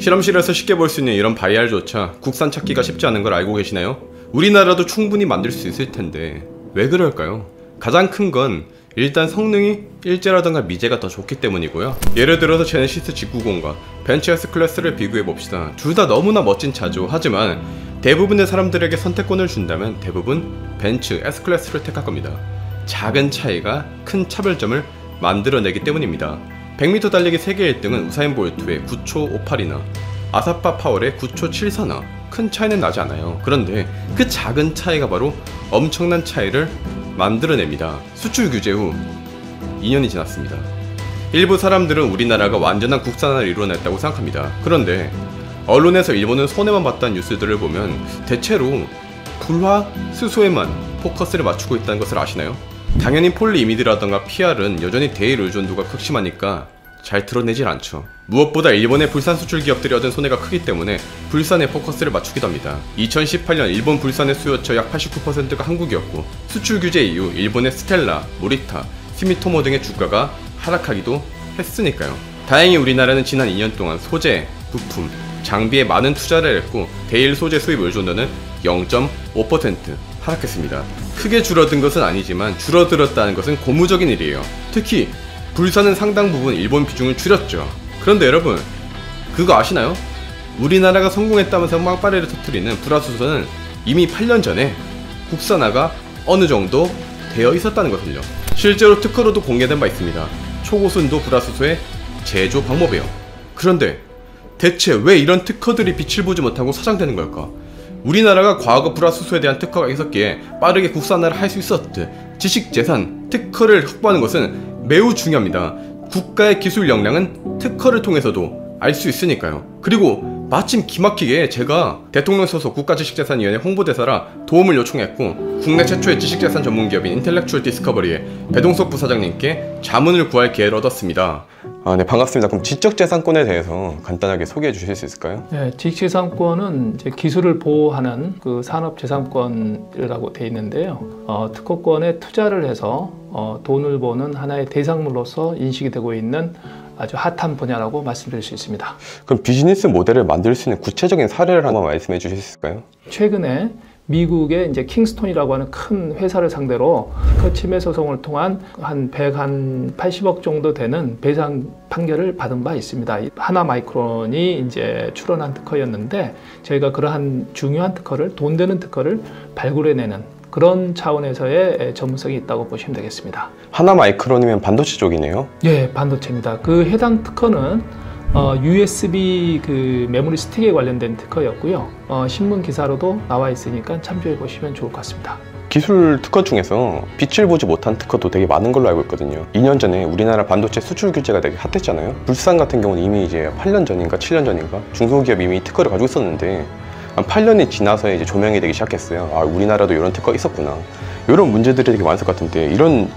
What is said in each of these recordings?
실험실에서 쉽게 볼 수 있는 이런 바이알조차 국산 찾기가 쉽지 않은 걸 알고 계시나요? 우리나라도 충분히 만들 수 있을 텐데 왜 그럴까요? 가장 큰 건 일단 성능이 일제라던가 미제가 더 좋기 때문이고요. 예를 들어서 제네시스 G90과 벤츠 S클래스를 비교해봅시다. 둘 다 너무나 멋진 차죠. 하지만 대부분의 사람들에게 선택권을 준다면 대부분 벤츠 S클래스를 택할 겁니다. 작은 차이가 큰 차별점을 만들어내기 때문입니다. 100m 달리기 세계 1등은 우사인 볼트의 9초 58이나 아사파 파월의 9초 74나 큰 차이는 나지 않아요. 그런데 그 작은 차이가 바로 엄청난 차이를 만들어냅니다. 수출 규제 후 2년이 지났습니다. 일부 사람들은 우리나라가 완전한 국산화를 이뤄냈다고 생각합니다. 그런데 언론에서 일본은 손해만 봤다는 뉴스들을 보면 대체로 불화 수소에만 포커스를 맞추고 있다는 것을 아시나요? 당연히 폴리이미드라던가 PR은 여전히 대일 의존도가 극심하니까 잘 드러내질 않죠. 무엇보다 일본의 불산 수출 기업들이 얻은 손해가 크기 때문에 불산에 포커스를 맞추기도 합니다. 2018년 일본 불산의 수요처 약 89%가 한국이었고 수출 규제 이후 일본의 스텔라, 모리타, 스미토모 등의 주가가 하락하기도 했으니까요. 다행히 우리나라는 지난 2년 동안 소재, 부품, 장비에 많은 투자를 했고 대일 소재 수입 의존도는 0.5% 하락했습니다. 크게 줄어든 것은 아니지만 줄어들었다는 것은 고무적인 일이에요. 특히 불산은 상당 부분 일본 비중을 줄였죠. 그런데 여러분 그거 아시나요? 우리나라가 성공했다면서 빵빠레를 터뜨리는 불화수소는 이미 8년 전에 국산화가 어느 정도 되어 있었다는 것을요. 실제로 특허로도 공개된 바 있습니다. 초고순도 불화수소의 제조 방법이에요. 그런데 대체 왜 이런 특허들이 빛을 보지 못하고 사장되는 걸까? 우리나라가 과거 불화수소에 대한 특허가 있었기에 빠르게 국산화를 할 수 있었듯 지식재산, 특허를 확보하는 것은 매우 중요합니다. 국가의 기술 역량은 특허를 통해서도 알 수 있으니까요. 그리고 마침 기막히게 제가 대통령 소속 국가지식재산위원회 홍보대사라 도움을 요청했고 국내 최초의 지식재산 전문기업인 인텔렉추얼 디스커버리의 배동석 부사장님께 자문을 구할 기회를 얻었습니다. 네, 반갑습니다. 그럼 지적재산권에 대해서 간단하게 소개해 주실 수 있을까요? 네, 지식재산권은 이제 기술을 보호하는 그 산업재산권이라고 되어 있는데요. 특허권에 투자를 해서 돈을 버는 하나의 대상물로서 인식이 되고 있는 아주 핫한 분야라고 말씀드릴 수 있습니다. 그럼 비즈니스 모델을 만들 수 있는 구체적인 사례를 한번 말씀해 주실 수 있을까요? 최근에 미국의 이제 킹스톤이라고 하는 큰 회사를 상대로 특허 침해 소송을 통한 한 180억 정도 되는 배상 판결을 받은 바 있습니다. 하나마이크론이 이제 출원한 특허였는데 저희가 그러한 중요한 특허를, 돈 되는 특허를 발굴해내는 그런 차원에서의 전문성이 있다고 보시면 되겠습니다. 하나마이크론이면 반도체 쪽이네요? 예, 반도체입니다. 그 해당 특허는 USB 그 메모리 스틱에 관련된 특허였고요. 신문 기사로도 나와 있으니까 참조해 보시면 좋을 것 같습니다. 기술 특허 중에서 빛을 보지 못한 특허도 되게 많은 걸로 알고 있거든요. 2년 전에 우리나라 반도체 수출 규제가 되게 핫했잖아요. 불산 같은 경우는 이미 이제 8년 전인가 7년 전인가 중소기업이 이미 특허를 가지고 있었는데 한 8년이 지나서 이제 조명이 되기 시작했어요. 아, 우리나라도 이런 특허 있었구나. 이런 문제들이 되게 많을 것 같은데 이런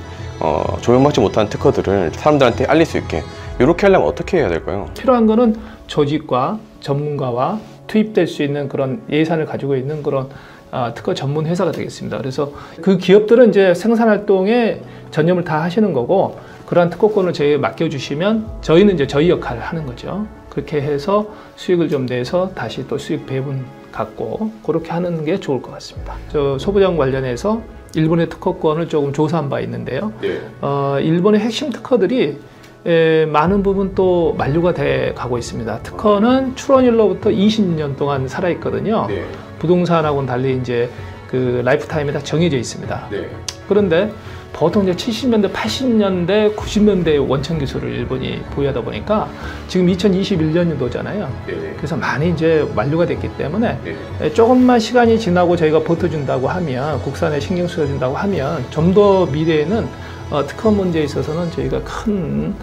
조명받지 못한 특허들을 사람들한테 알릴 수 있게 이렇게 하려면 어떻게 해야 될까요? 필요한 거는 조직과 전문가와 투입될 수 있는 그런 예산을 가지고 있는 그런 특허 전문 회사가 되겠습니다. 그래서 그 기업들은 이제 생산 활동에 전념을 다 하시는 거고 그러한 특허권을 저희에 맡겨주시면 저희는 이제 저희 역할을 하는 거죠. 그렇게 해서 수익을 좀 내서 다시 또 수익 배분 갖고 그렇게 하는 게 좋을 것 같습니다. 저 소부장 관련해서 일본의 특허권을 조금 조사한 바 있는데요. 네. 일본의 핵심 특허들이 많은 부분 또 만료가 돼 가고 있습니다. 특허는 출원일로부터 20년 동안 살아 있거든요. 네. 부동산하고는 달리 이제 그 라이프 타임이 다 정해져 있습니다. 네. 그런데 보통 이제 70년대, 80년대, 90년대 원천 기술을 일본이 보유하다 보니까 지금 2021년도잖아요. 네. 그래서 많이 이제 만료가 됐기 때문에 네. 조금만 시간이 지나고 저희가 버텨준다고 하면 국산에 신경 써준다고 하면 좀 더 미래에는 특허 문제에 있어서는 저희가 큰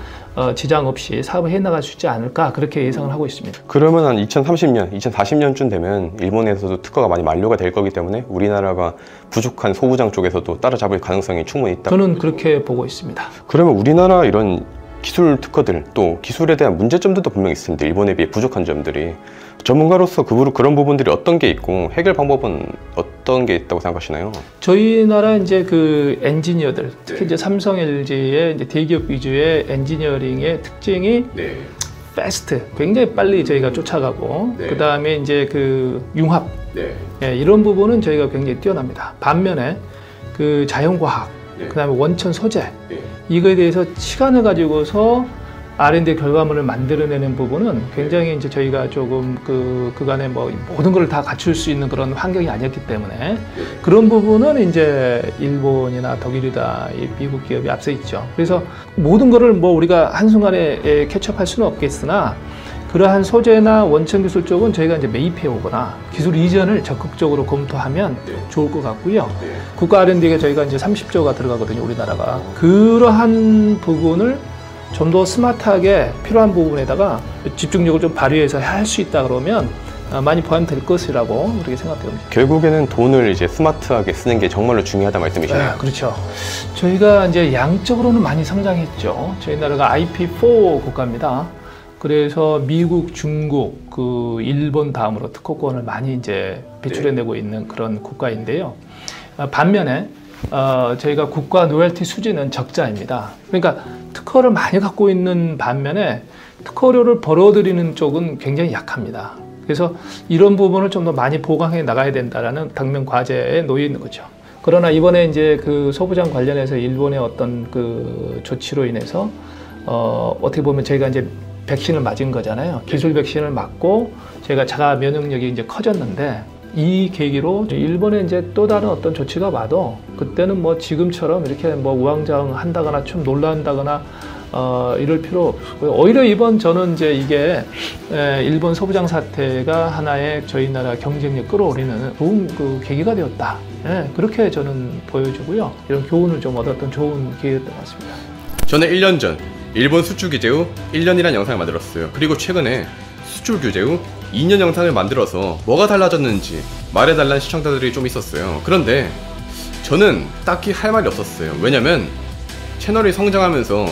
지장 없이 사업을 해나갈 수 있지 않을까 그렇게 예상을 하고 있습니다. 그러면 한 2030년, 2040년쯤 되면 일본에서도 특허가 많이 만료가 될 거기 때문에 우리나라가 부족한 소부장 쪽에서도 따라잡을 가능성이 충분히 있다. 저는 그렇게 보고 있습니다. 그러면 우리나라 이런 기술 특허들 또 기술에 대한 문제점들도 분명히 있습니다. 일본에 비해 부족한 점들이. 전문가로서 그런 부분들이 어떤 게 있고 해결 방법은 어떤 게 있다고 생각하시나요? 저희 나라 이제 그 엔지니어들, 특히 이제 삼성, LG의 이제 대기업 위주의 엔지니어링의 특징이 패스트, 굉장히 빨리 저희가 쫓아가고, 네. 그 다음에 이제 그 융합, 네. 예, 이런 부분은 저희가 굉장히 뛰어납니다. 반면에 그 자연과학, 네. 그 다음에 원천 소재, 네. 이거에 대해서 시간을 가지고서 R&D 결과물을 만들어내는 부분은 굉장히 이제 저희가 조금 그간에 뭐 모든 걸 다 갖출 수 있는 그런 환경이 아니었기 때문에 그런 부분은 이제 일본이나 독일이다, 이 미국 기업이 앞서 있죠. 그래서 모든 거를 뭐 우리가 한순간에 캐치업할 수는 없겠으나 그러한 소재나 원천 기술 쪽은 저희가 이제 매입해 오거나 기술 이전을 적극적으로 검토하면 좋을 것 같고요. 국가 R&D가 저희가 이제 30조가 들어가거든요, 우리나라가. 그러한 부분을 좀 더 스마트하게 필요한 부분에다가 집중력을 좀 발휘해서 할 수 있다 그러면 많이 포함될 것이라고 그렇게 생각됩니다. 결국에는 돈을 이제 스마트하게 쓰는 게 정말로 중요하다 말씀이시네요. 네, 그렇죠. 저희가 이제 양적으로는 많이 성장했죠. 저희 나라가 IP4 국가입니다. 그래서 미국, 중국, 일본 다음으로 특허권을 많이 이제 배출해내고 있는 그런 국가인데요. 반면에 저희가 국가 로열티 수지는 적자입니다. 그러니까 특허를 많이 갖고 있는 반면에 특허료를 벌어들이는 쪽은 굉장히 약합니다. 그래서 이런 부분을 좀 더 많이 보강해 나가야 된다라는 당면 과제에 놓여 있는 거죠. 그러나 이번에 이제 그 소부장 관련해서 일본의 어떤 그 조치로 인해서 어떻게 보면 저희가 이제 백신을 맞은 거잖아요. 기술 백신을 맞고 저희가 자가 면역력이 이제 커졌는데 이 계기로 일본에 이제 또 다른 어떤 조치가 와도 그때는 뭐 지금처럼 이렇게 뭐 우왕좌왕 한다거나 좀 놀란다거나 이럴 필요 없고요. 오히려 이번 저는 이제 이게 일본 소부장 사태가 하나의 저희 나라 경쟁력 끌어올리는 좋은 그 계기가 되었다. 그렇게 저는 보여주고요. 이런 교훈을 좀 얻었던 좋은 기회였던 것 같습니다. 저는 1년 전 일본 수출 규제 후 1년이라는 영상을 만들었어요. 그리고 최근에 수출 규제 후 2년 영상을 만들어서 뭐가 달라졌는지 말해달라는 시청자들이 좀 있었어요. 그런데 저는 딱히 할 말이 없었어요. 왜냐면 채널이 성장하면서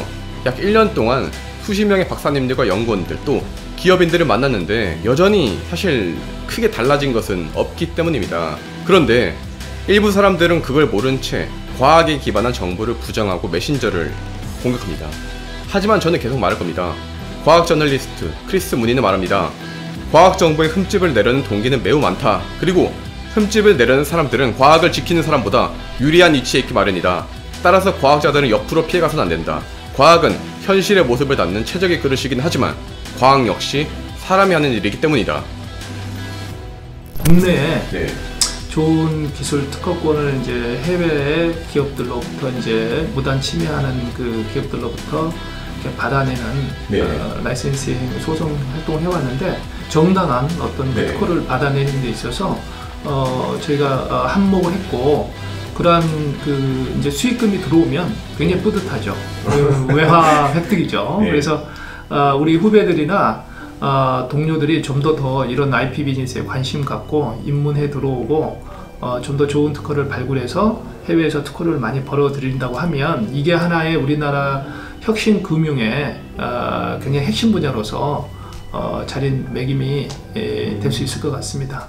약 1년 동안 수십 명의 박사님들과 연구원들 또 기업인들을 만났는데 여전히 사실 크게 달라진 것은 없기 때문입니다. 그런데 일부 사람들은 그걸 모른 채 과학에 기반한 정보를 부정하고 메신저를 공격합니다. 하지만 저는 계속 말할 겁니다. 과학 저널리스트 크리스 무니는 말합니다. 과학 정보에 흠집을 내려는 동기는 매우 많다. 그리고 흠집을 내려는 사람들은 과학을 지키는 사람보다 유리한 위치에 있기 마련이다. 따라서 과학자들은 옆으로 피해가서는 안 된다. 과학은 현실의 모습을 담는 최적의 그릇이긴 하지만 과학 역시 사람이 하는 일이기 때문이다. 국내에 좋은 기술 특허권을 이제 해외 기업들로부터 이제 무단 침해하는 그 기업들로부터 이렇게 받아내는 라이센싱 소송 활동을 해왔는데 정당한 어떤 특허를 받아내는 데 있어서 저희가 한몫을 했고 그러한 그 이제 수익금이 들어오면 굉장히 뿌듯하죠. 외화 획득이죠. 그래서 우리 후배들이나 동료들이 좀 더 이런 IP 비즈니스에 관심 갖고 입문해 들어오고 좀 더 좋은 특허를 발굴해서 해외에서 특허를 많이 벌어들인다고 하면 이게 하나의 우리나라 혁신 금융의 굉장히 핵심 분야로서 자리매김이 될 수 있을 것 같습니다.